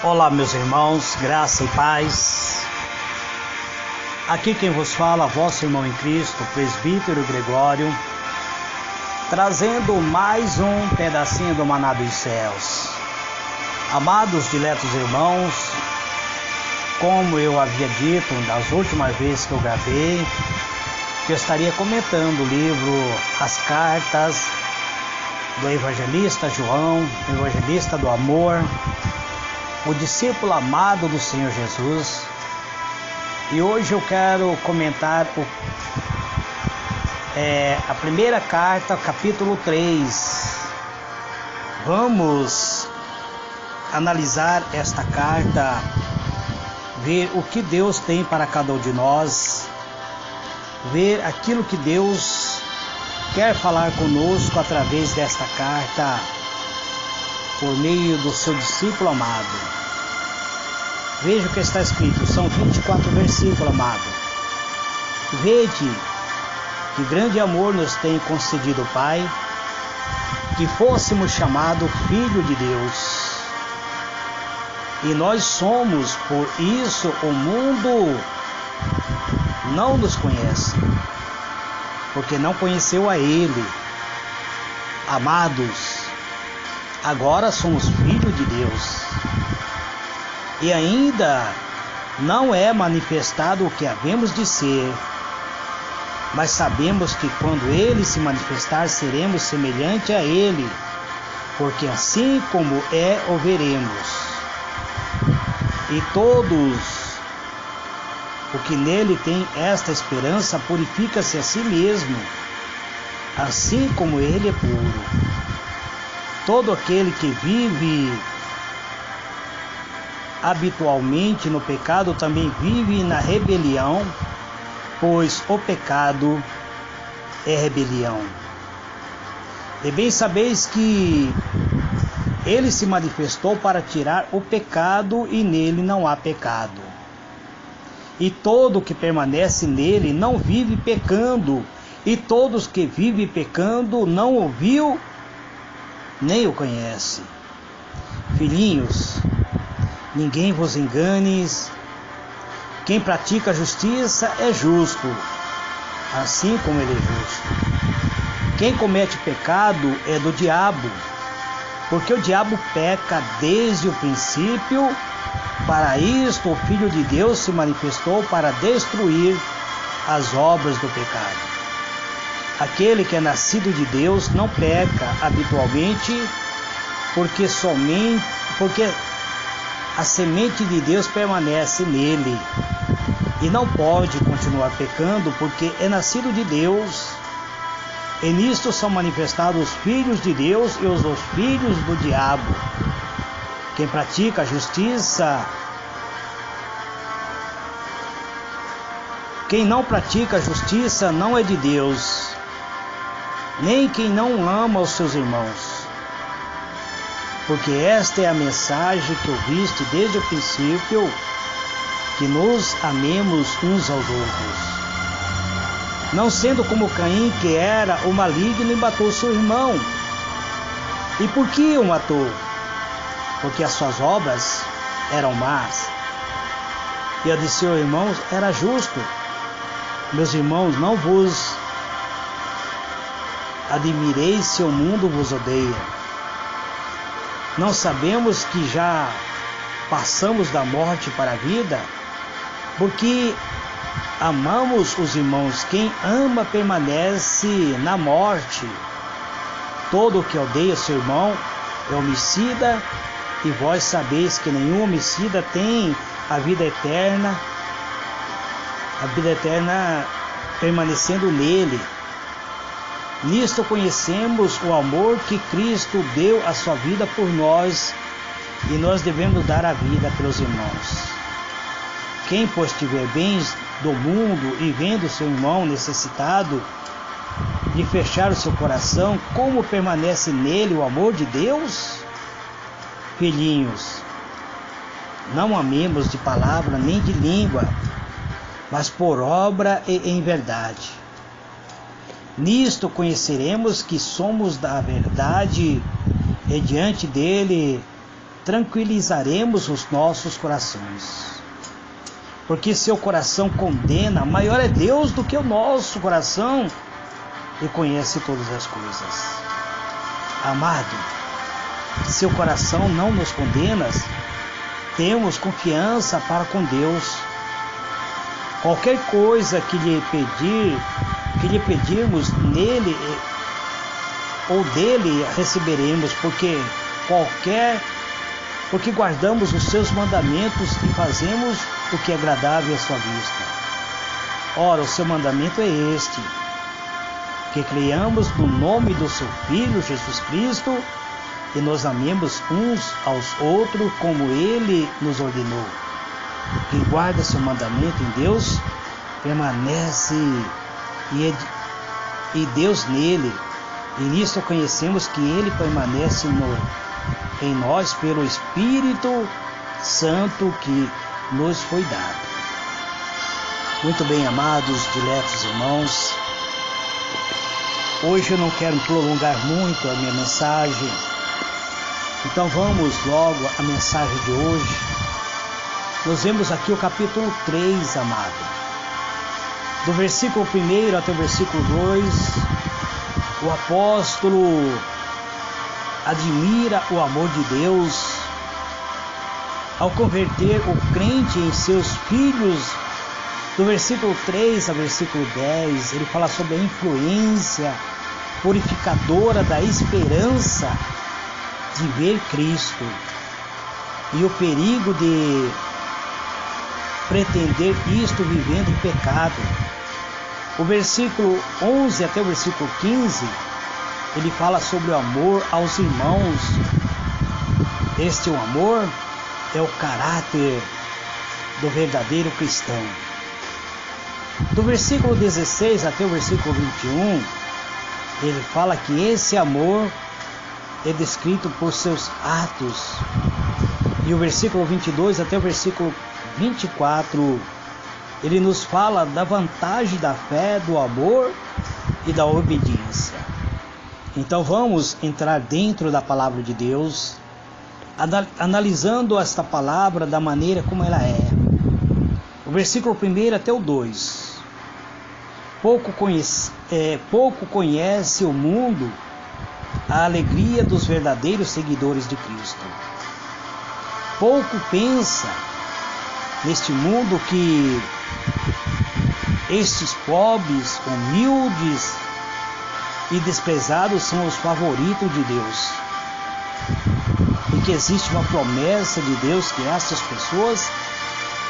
Olá, meus irmãos, graça e paz. Aqui quem vos fala, vosso irmão em Cristo, presbítero Gregório, trazendo mais um pedacinho do maná dos céus. Amados, diletos irmãos, como eu havia dito das últimas vezes que eu gravei, que eu estaria comentando o livro As Cartas do Evangelista João, Evangelista do Amor, o discípulo amado do Senhor Jesus. E hoje eu quero comentar a primeira carta, capítulo 3. Vamos analisar esta carta, ver o que Deus tem para cada um de nós, ver aquilo que Deus quer falar conosco através desta carta, por meio do seu discípulo amado. Veja o que está escrito, são 24 versículos, amado. Vede que grande amor nos tem concedido o Pai, que fôssemos chamados filho de Deus. E nós somos, por isso o mundo não nos conhece, porque não conheceu a Ele. Amados, agora somos filhos de Deus, e ainda não é manifestado o que havemos de ser, mas sabemos que quando Ele se manifestar, seremos semelhante a Ele, porque assim como é, o veremos. E todos o que nele tem esta esperança purifica-se a si mesmo, assim como Ele é puro. Todo aquele que vive habitualmente no pecado também vive na rebelião, pois o pecado é rebelião. E bem sabeis que Ele se manifestou para tirar o pecado, e nele não há pecado. E todo que permanece nele não vive pecando, e todos que vivem pecando não o viu nem o conhece. Filhinhos, ninguém vos engane. Quem pratica a justiça é justo, assim como ele é justo. Quem comete pecado é do diabo, porque o diabo peca desde o princípio. Para isto o Filho de Deus se manifestou, para destruir as obras do pecado. Aquele que é nascido de Deus não peca habitualmente, porque a semente de Deus permanece nele, e não pode continuar pecando, porque é nascido de Deus. E nisto são manifestados os filhos de Deus e os filhos do diabo. Quem pratica a justiça, quem não pratica a justiça não é de Deus, nem quem não ama os seus irmãos. Porque esta é a mensagem que ouviste desde o princípio, que nos amemos uns aos outros. Não sendo como Caim, que era o maligno e matou seu irmão. E por que o matou? Porque as suas obras eram más, e a de seu irmão era justo. Meus irmãos, não vos admireis se o mundo vos odeia. Não sabemos que já passamos da morte para a vida, porque amamos os irmãos. Quem ama permanece na morte. Todo o que odeia seu irmão é homicida, e vós sabeis que nenhum homicida tem a vida eterna permanecendo nele. Nisto conhecemos o amor que Cristo deu a sua vida por nós, e nós devemos dar a vida pelos irmãos. Quem, pois, tiver bens do mundo e vendo seu irmão necessitado, de fechar o seu coração, como permanece nele o amor de Deus? Filhinhos, não amemos de palavra nem de língua, mas por obra e em verdade. Nisto conheceremos que somos da verdade, e diante dele tranquilizaremos os nossos corações. Porque seu coração condena, maior é Deus do que o nosso coração e conhece todas as coisas. Amado, seu coração não nos condena, temos confiança para com Deus. Qualquer coisa que lhe pedirmos nele ou dele receberemos, porque guardamos os seus mandamentos e fazemos o que é agradável à sua vista. Ora, o seu mandamento é este: que creiamos no nome do seu Filho Jesus Cristo e nos amemos uns aos outros como ele nos ordenou. Quem guarda seu mandamento em Deus permanece e Deus nele, e nisso conhecemos que ele permanece em nós pelo Espírito Santo que nos foi dado. Muito bem, amados, diletos irmãos, hoje eu não quero prolongar muito a minha mensagem, então vamos logo à mensagem de hoje. Nós vemos aqui o capítulo 3, amado. Do versículo 1 até o versículo 2, o apóstolo admira o amor de Deus ao converter o crente em seus filhos. Do versículo 3 ao versículo 10, ele fala sobre a influência purificadora da esperança de ver Cristo e o perigo de pretender isto vivendo em pecado. O versículo 11 até o versículo 15, ele fala sobre o amor aos irmãos. Este amor é o caráter do verdadeiro cristão. Do versículo 16 até o versículo 21, ele fala que esse amor é descrito por seus atos. E o versículo 22 até o versículo 24, ele nos fala da vantagem da fé, do amor e da obediência. Então vamos entrar dentro da palavra de Deus, analisando esta palavra da maneira como ela é. O versículo 1 até o 2. Pouco conhece o mundo a alegria dos verdadeiros seguidores de Cristo. Pouco pensa neste mundo que estes pobres, humildes e desprezados são os favoritos de Deus. E que existe uma promessa de Deus que essas pessoas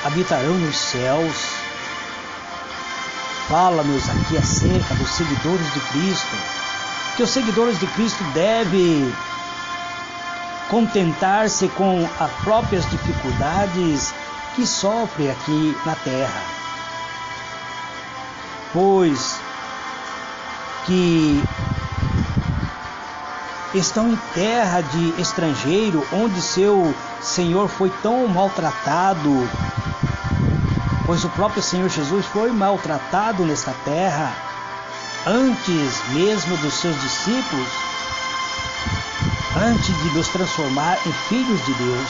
habitarão nos céus. Fala-nos aqui acerca dos seguidores de Cristo, que os seguidores de Cristo devem contentar-se com as próprias dificuldades que sofrem aqui na terra, pois que estão em terra de estrangeiro, onde seu Senhor foi tão maltratado, pois o próprio Senhor Jesus foi maltratado nesta terra, antes mesmo dos seus discípulos, antes de nos transformar em filhos de Deus.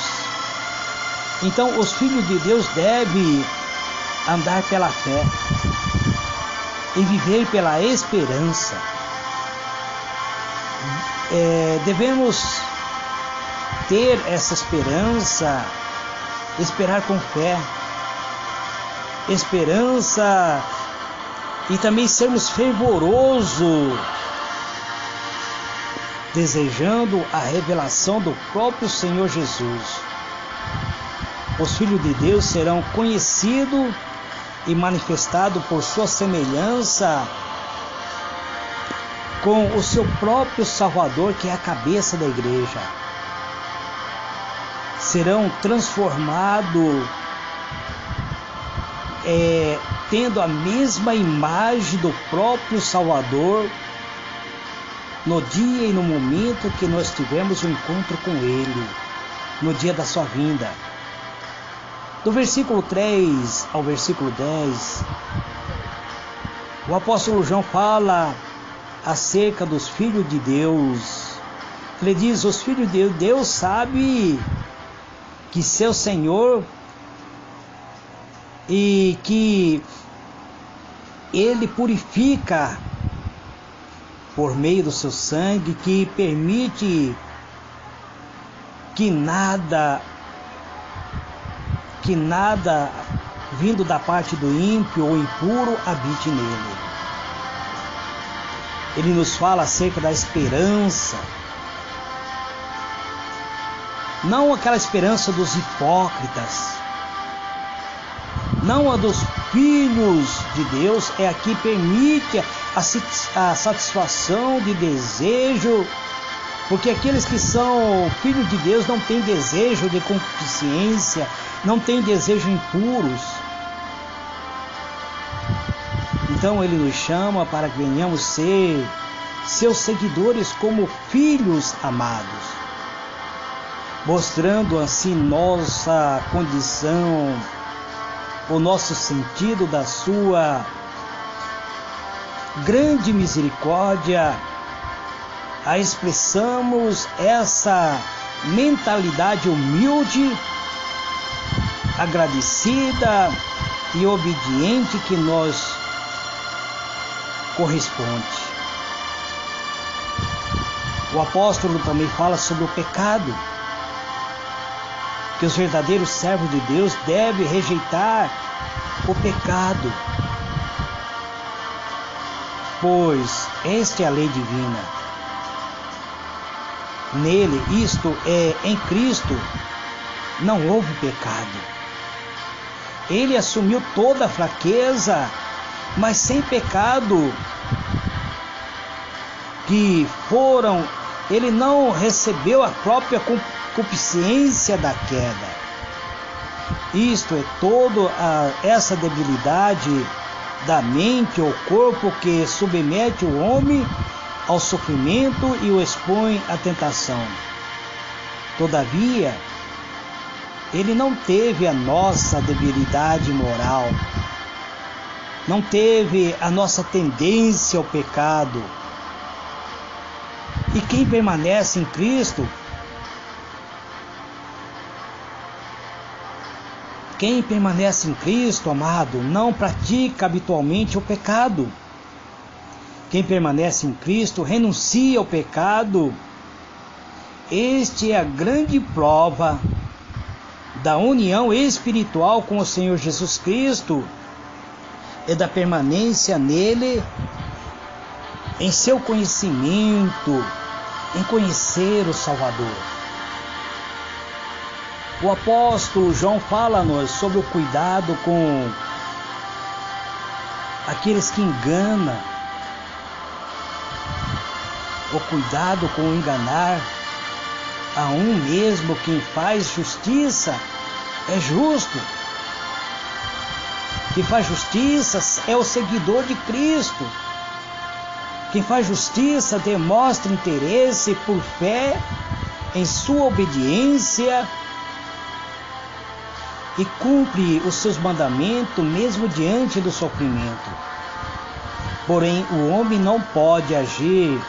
Então os filhos de Deus devem andar pela fé e viver pela esperança. Devemos ter essa esperança, esperar com fé, esperança, e também sermos fervorosos, desejando a revelação do próprio Senhor Jesus. Os filhos de Deus serão conhecidos e manifestados por sua semelhança com o seu próprio Salvador, que é a cabeça da igreja. Serão transformados, tendo a mesma imagem do próprio Salvador, no dia e no momento que nós tivermos um encontro com Ele, no dia da sua vinda. Do versículo 3 ao versículo 10, o apóstolo João fala acerca dos filhos de Deus. Ele diz: os filhos de Deus sabem que seu Senhor e que Ele purifica por meio do seu sangue, que permite que nada vindo da parte do ímpio ou impuro habite nele. Ele nos fala acerca da esperança, não aquela esperança dos hipócritas, não a dos filhos de Deus, é a que permite a satisfação de desejo, porque aqueles que são filhos de Deus não têm desejo de concupiscência, não têm desejo impuros. Então ele nos chama para que venhamos ser seus seguidores como filhos amados, mostrando assim nossa condição, o nosso sentido da sua grande misericórdia. A expressamos essa mentalidade humilde, agradecida e obediente que nos corresponde. O apóstolo também fala sobre o pecado, que os verdadeiros servos de Deus devem rejeitar o pecado, pois esta é a lei divina. Nele, isto é, em Cristo, não houve pecado. Ele assumiu toda a fraqueza, mas sem pecado, ele não recebeu a própria concupiscência da queda. Isto é, toda essa debilidade da mente ou corpo que submete o homem ao sofrimento e o expõe à tentação. Todavia, ele não teve a nossa debilidade moral, não teve a nossa tendência ao pecado. E quem permanece em Cristo, amado, não pratica habitualmente o pecado. Quem permanece em Cristo renuncia ao pecado. Este é a grande prova da união espiritual com o Senhor Jesus Cristo e da permanência nele, em seu conhecimento, em conhecer o Salvador. O apóstolo João fala-nos sobre o cuidado com aqueles que enganam, o cuidado com enganar a um mesmo. Quem faz justiça é justo. Quem faz justiça é o seguidor de Cristo. Quem faz justiça demonstra interesse por fé em sua obediência e cumpre os seus mandamentos mesmo diante do sofrimento. Porém, o homem não pode agir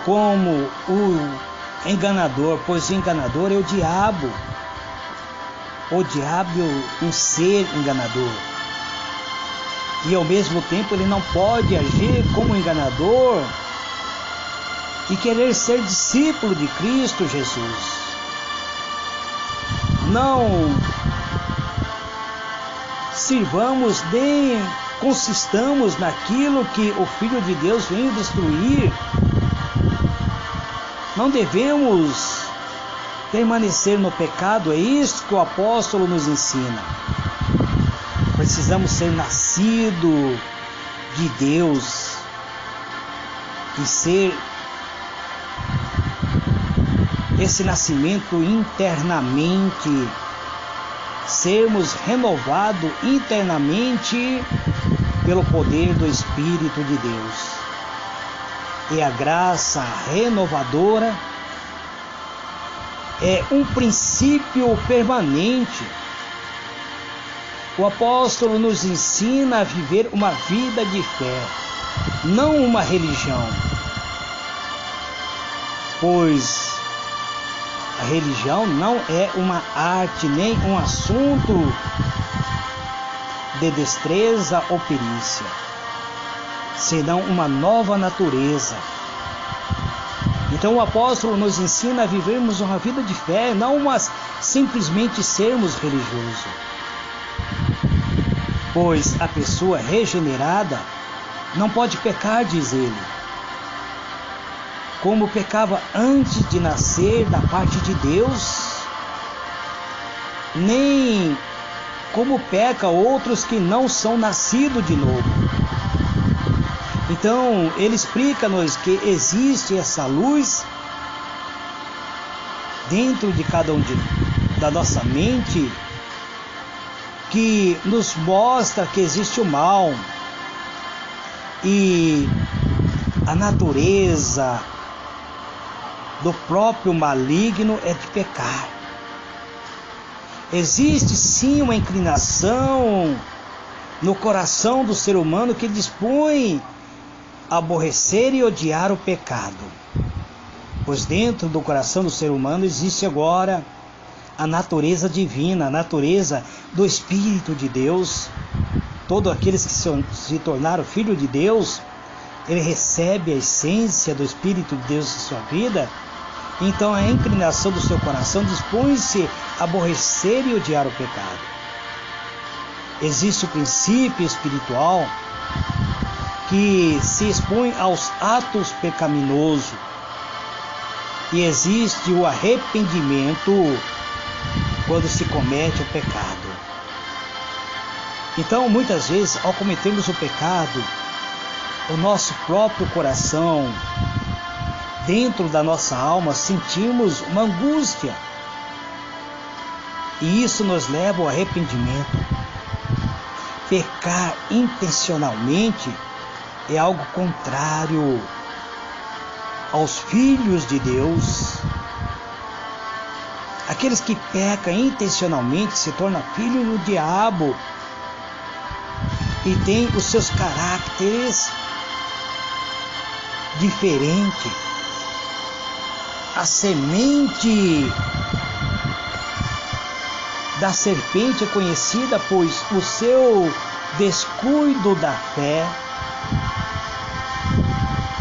como o enganador, pois o enganador é o diabo. O diabo é um ser enganador. E ao mesmo tempo ele não pode agir como enganador e querer ser discípulo de Cristo Jesus. Não sirvamos nem consistamos naquilo que o Filho de Deus veio destruir. Não devemos permanecer no pecado, é isso que o apóstolo nos ensina. Precisamos ser nascidos de Deus e ser esse nascimento internamente, sermos renovados internamente pelo poder do Espírito de Deus. E a graça renovadora é um princípio permanente. O apóstolo nos ensina a viver uma vida de fé, não uma religião. Pois A religião não é uma arte nem um assunto de destreza ou perícia, senão uma nova natureza. Então o apóstolo nos ensina a vivermos uma vida de fé, não simplesmente sermos religiosos. Pois a pessoa regenerada não pode pecar, diz ele, como pecava antes de nascer da parte de Deus, nem como peca outros que não são nascidos de novo. Então, ele explica-nos que existe essa luz dentro de cada um da nossa mente, que nos mostra que existe o mal, e a natureza do próprio maligno é de pecar. Existe sim uma inclinação no coração do ser humano que dispõe a aborrecer e odiar o pecado, pois dentro do coração do ser humano existe agora a natureza divina, a natureza do Espírito de Deus. Todos aqueles que se tornaram filhos de Deus, ele recebe a essência do Espírito de Deus em sua vida. Então a inclinação do seu coração dispõe-se a aborrecer e odiar o pecado. Existe o princípio espiritual que se expõe aos atos pecaminosos, e existe o arrependimento quando se comete o pecado. Então, muitas vezes, ao cometermos o pecado, o nosso próprio coração, dentro da nossa alma, sentimos uma angústia, e isso nos leva ao arrependimento. Pecar intencionalmente é algo contrário aos filhos de Deus. Aqueles que pecam intencionalmente se tornam filhos do diabo e têm os seus caracteres diferentes. A semente da serpente é conhecida, pois o seu descuido da fé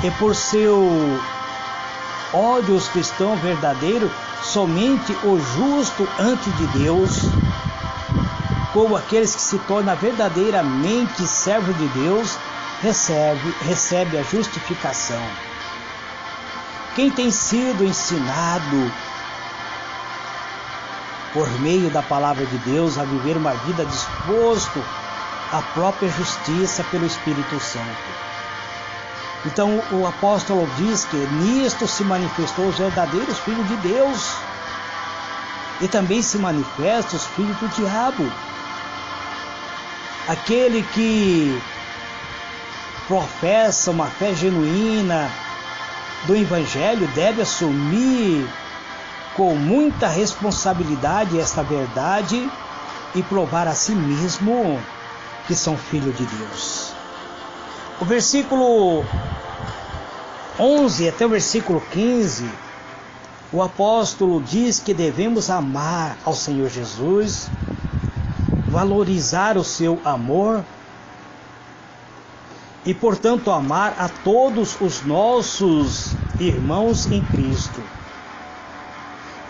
e por seu ódio aos cristãos verdadeiros, somente o justo ante de Deus, como aqueles que se tornam verdadeiramente servos de Deus, recebe a justificação. Quem tem sido ensinado por meio da palavra de Deus a viver uma vida disposto à própria justiça pelo Espírito Santo. Então o apóstolo diz que nisto se manifestou os verdadeiros filhos de Deus, e também se manifestam os filhos do diabo. Aquele que professa uma fé genuína do Evangelho deve assumir com muita responsabilidade esta verdade e provar a si mesmo que são filhos de Deus. O versículo 11 até o versículo 15, o apóstolo diz que devemos amar ao Senhor Jesus, valorizar o seu amor e, portanto, amar a todos os nossos irmãos em Cristo.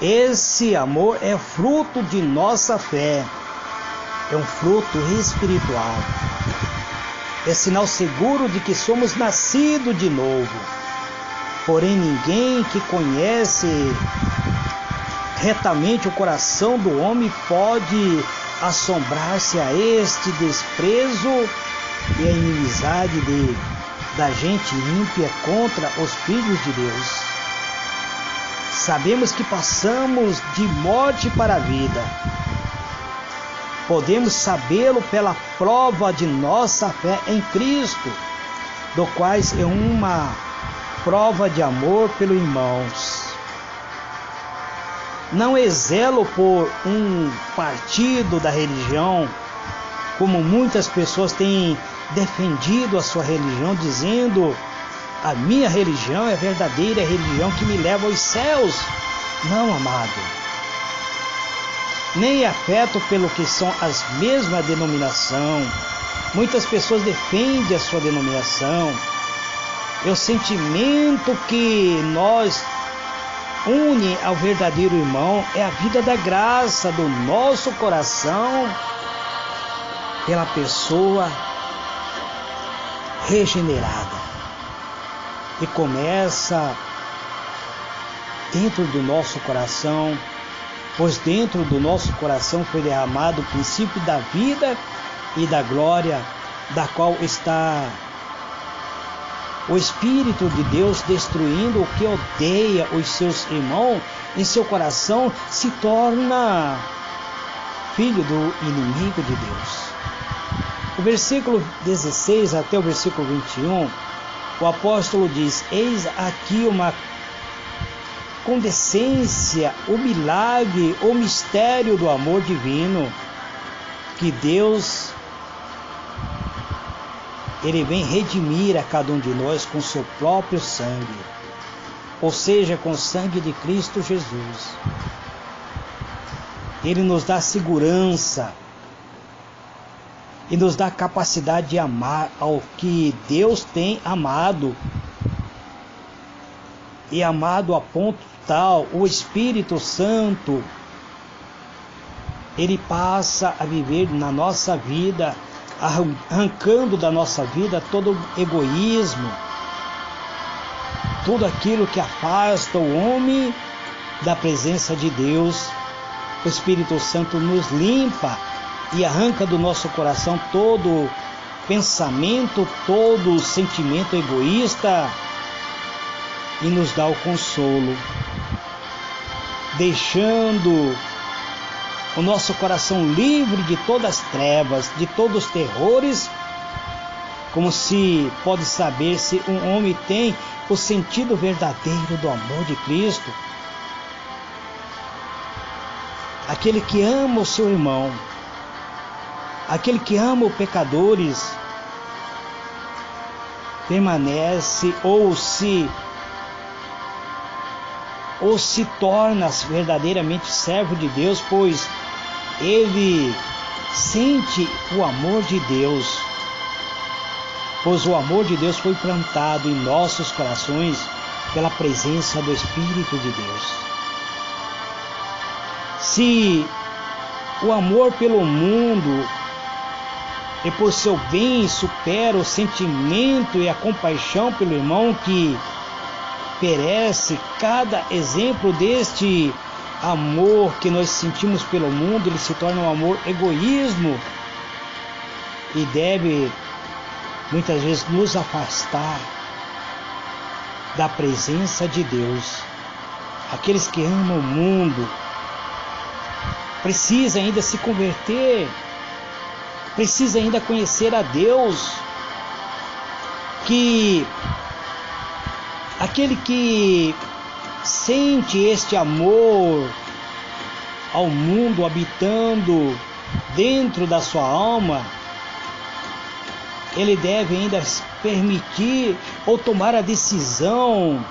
Esse amor é fruto de nossa fé, é um fruto espiritual, é sinal seguro de que somos nascidos de novo. Porém, ninguém que conhece retamente o coração do homem pode assombrar-se a este desprezo e a inimizade da gente ímpia contra os filhos de Deus. Sabemos que passamos de morte para a vida. Podemos sabê-lo pela prova de nossa fé em Cristo, do quais é uma prova de amor pelos irmãos. Não exelo por um partido da religião, como muitas pessoas têm defendido a sua religião, dizendo: a minha religião é a verdadeira religião que me leva aos céus. Não, amado. Nem afeto pelo que são as mesmas denominação. Muitas pessoas defendem a sua denominação. É o sentimento que nós une ao verdadeiro irmão, é a vida da graça do nosso coração pela pessoa regenerada. E começa dentro do nosso coração, pois dentro do nosso coração foi derramado o princípio da vida e da glória, da qual está o Espírito de Deus destruindo o que odeia os seus irmãos. Em seu coração se torna filho do inimigo de Deus. O versículo 16 até o versículo 21, o apóstolo diz: eis aqui uma condescência, o milagre, o mistério do amor divino, que Deus, Ele vem redimir a cada um de nós com seu próprio sangue, ou seja, com o sangue de Cristo Jesus. Ele nos dá segurança e nos dá capacidade de amar ao que Deus tem amado, e amado a ponto tal, o Espírito Santo, ele passa a viver na nossa vida, arrancando da nossa vida todo o egoísmo, tudo aquilo que afasta o homem da presença de Deus. O Espírito Santo nos limpa e arranca do nosso coração todo pensamento, todo sentimento egoísta, e nos dá o consolo, deixando o nosso coração livre de todas as trevas, de todos os terrores. Como se pode saber se um homem tem o sentido verdadeiro do amor de Cristo? Aquele que ama o seu irmão, aquele que ama os pecadores, permanece ou se torna verdadeiramente servo de Deus, pois ele sente o amor de Deus, pois o amor de Deus foi plantado em nossos corações pela presença do Espírito de Deus. Se o amor pelo mundo e por seu bem supera o sentimento e a compaixão pelo irmão que perece, cada exemplo deste amor que nós sentimos pelo mundo, ele se torna um amor egoísmo e deve muitas vezes nos afastar da presença de Deus. Aqueles que amam o mundo precisam ainda se converter, precisam ainda conhecer a Deus, que aquele que sente este amor ao mundo habitando dentro da sua alma, ele deve ainda permitir ou tomar a decisão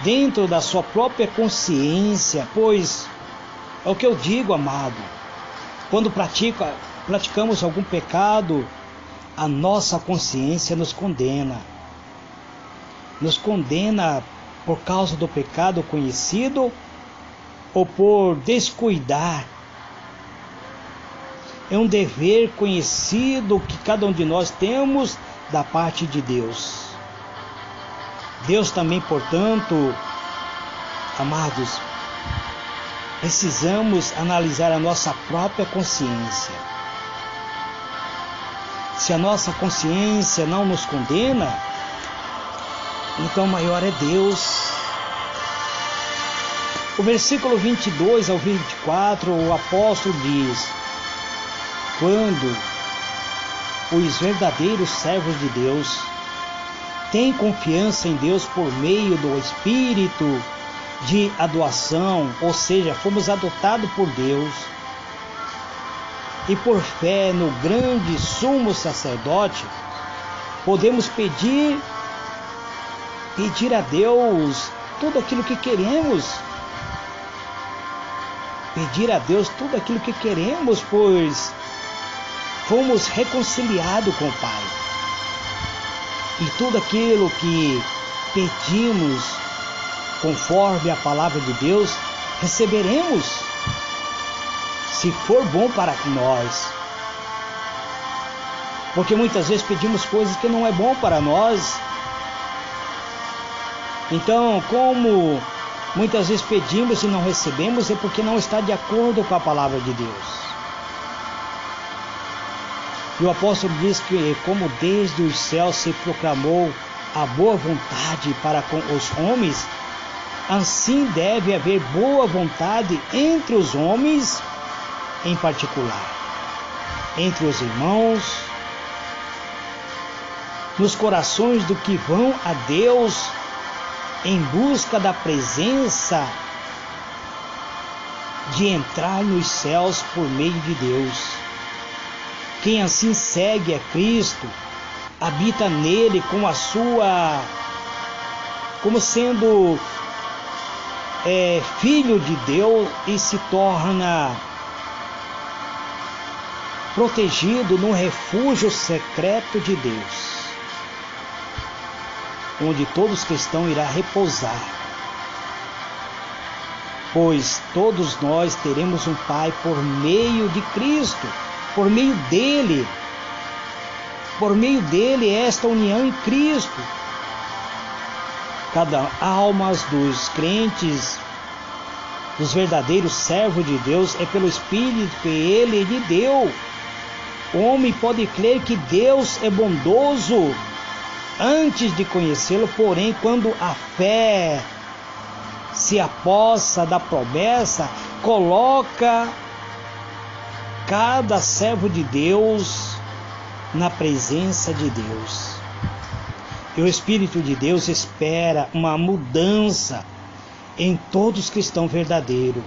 dentro da sua própria consciência, pois é o que eu digo, amado, quando praticamos algum pecado, a nossa consciência nos condena por causa do pecado conhecido ou por descuidar. É um dever conhecido que cada um de nós temos da parte de Deus. Deus também, portanto, amados, precisamos analisar a nossa própria consciência. Se a nossa consciência não nos condena, então maior é Deus. O versículo 22 ao 24, o apóstolo diz: quando os verdadeiros servos de Deus têm confiança em Deus por meio do Espírito de adoção, ou seja, fomos adotados por Deus, e por fé no grande sumo sacerdote, podemos pedir a Deus tudo aquilo que queremos. Pedir a Deus tudo aquilo que queremos, pois fomos reconciliados com o Pai. E tudo aquilo que pedimos, conforme a palavra de Deus, receberemos, se for bom para nós. Porque muitas vezes pedimos coisas que não é bom para nós. Então, como muitas vezes pedimos e não recebemos, é porque não está de acordo com a palavra de Deus. E o apóstolo diz que como desde os céus se proclamou a boa vontade para com os homens, assim deve haver boa vontade entre os homens em particular, entre os irmãos, nos corações do que vão a Deus em busca da presença de entrar nos céus por meio de Deus. Quem assim segue a Cristo, habita nele como sendo filho de Deus e se torna protegido no refúgio secreto de Deus, onde todos cristãos irão repousar, pois todos nós teremos um Pai por meio de Cristo, por meio dele esta união em Cristo. Cada alma dos crentes, dos verdadeiros servos de Deus, é pelo Espírito que ele lhe deu. O homem pode crer que Deus é bondoso antes de conhecê-lo, porém, quando a fé se apossa da promessa, coloca cada servo de Deus na presença de Deus. E o Espírito de Deus espera uma mudança em todos os cristãos verdadeiros.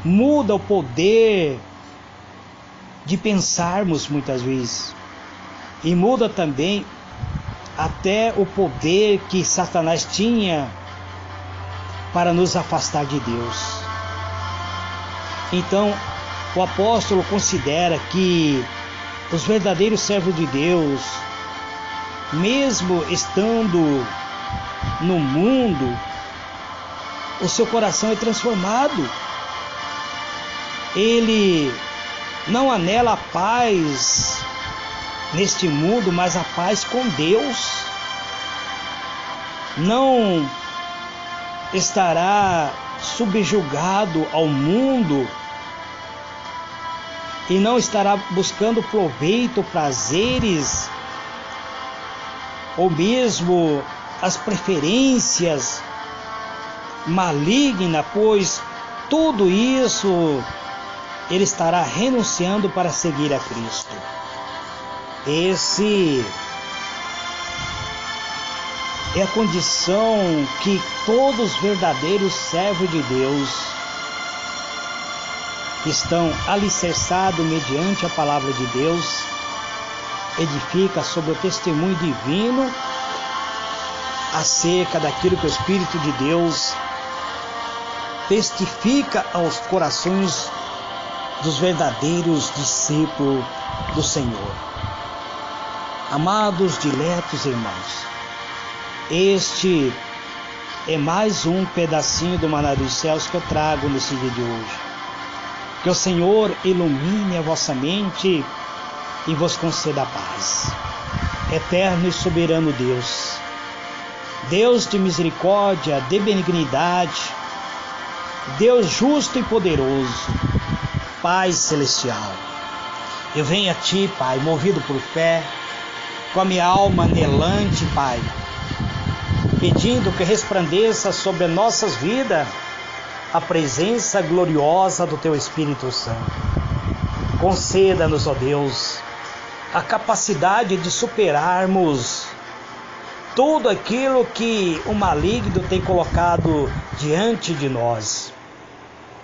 Muda o poder de pensarmos muitas vezes. E muda também até o poder que Satanás tinha para nos afastar de Deus. Então, o apóstolo considera que os verdadeiros servos de Deus, mesmo estando no mundo, o seu coração é transformado. Ele não anela a paz neste mundo, mas a paz com Deus. Não estará subjugado ao mundo e não estará buscando proveito, prazeres ou mesmo as preferências malignas, pois tudo isso ele estará renunciando para seguir a Cristo. Esse é a condição que todos os verdadeiros servos de Deus estão alicerçados mediante a palavra de Deus, edifica sobre o testemunho divino acerca daquilo que o Espírito de Deus testifica aos corações dos verdadeiros discípulos do Senhor. Amados, diletos irmãos, este é mais um pedacinho do maná dos céus que eu trago nesse dia de hoje. Que o Senhor ilumine a vossa mente e vos conceda a paz. Eterno e soberano Deus, Deus de misericórdia, de benignidade, Deus justo e poderoso, Pai celestial, eu venho a Ti, Pai, movido por fé, com a minha alma anelante, Pai, pedindo que resplandeça sobre nossas vidas a presença gloriosa do Teu Espírito Santo. Conceda-nos, ó Deus, a capacidade de superarmos tudo aquilo que o maligno tem colocado diante de nós.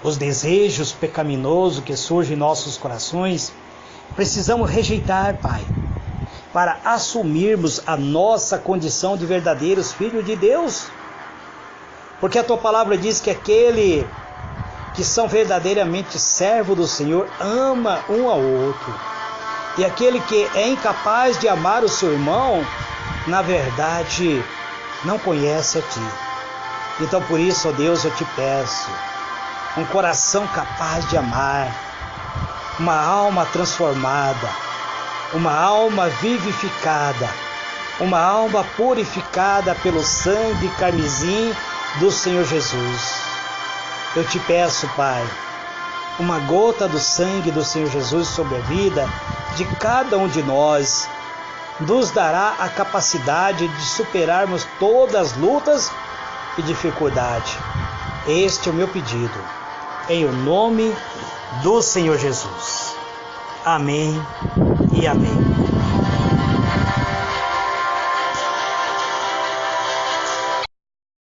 Os desejos pecaminosos que surgem em nossos corações, precisamos rejeitar, Pai. para assumirmos a nossa condição de verdadeiros filhos de Deus. Porque a tua palavra diz que aquele que são verdadeiramente servo do Senhor ama um ao outro. E aquele que é incapaz de amar o seu irmão, na verdade, não conhece a ti. Então por isso, ó Deus, eu te peço um coração capaz de amar, uma alma transformada, uma alma vivificada, uma alma purificada pelo sangue carmesim do Senhor Jesus. Eu te peço, Pai, uma gota do sangue do Senhor Jesus sobre a vida de cada um de nós nos dará a capacidade de superarmos todas as lutas e dificuldades. Este é o meu pedido, em o nome do Senhor Jesus. Amém e amém.